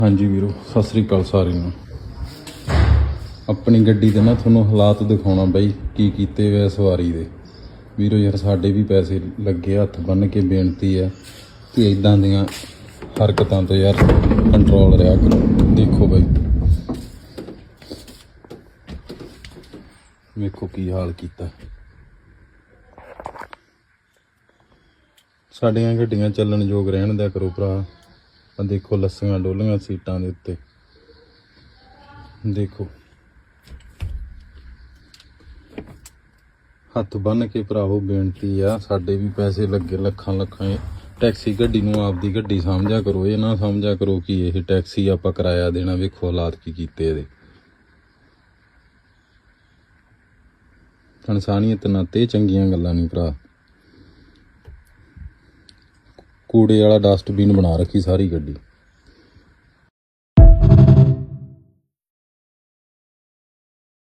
हाँ जी वीरो सत श्री अकाल सारे नूं। अपनी गड्डी दे ना तुहानूं हालात दिखाउणा बई की कीते वे सवारी दे। वीरो यार साडे भी पैसे लगे, हत्थ बन के बेनती है कि इदां दियां हरकतां तो यार कंट्रोल रहा करो। देखो बई वेखो की हाल कीता। साडियां गड्डियां चलण योग रहण दिया करो भरा। देखो लस्सियां डोलियां सीटां दे उत्ते। देखो हत्थ बन के भरावो बेनती आ, साडे भी पैसे लगे लखां लखां। टैक्सी गड्डी नूं आपदी गड्डी समझा करो, ये ना समझा करो कि यह टैक्सी आपां किराया देना। वेखो हालात की कीते इहदे। इंसानियत नाते चंगियां गल्लां नहीं भरा। कूड़े वाला डस्टबिन बना रखी सारी गड्डी।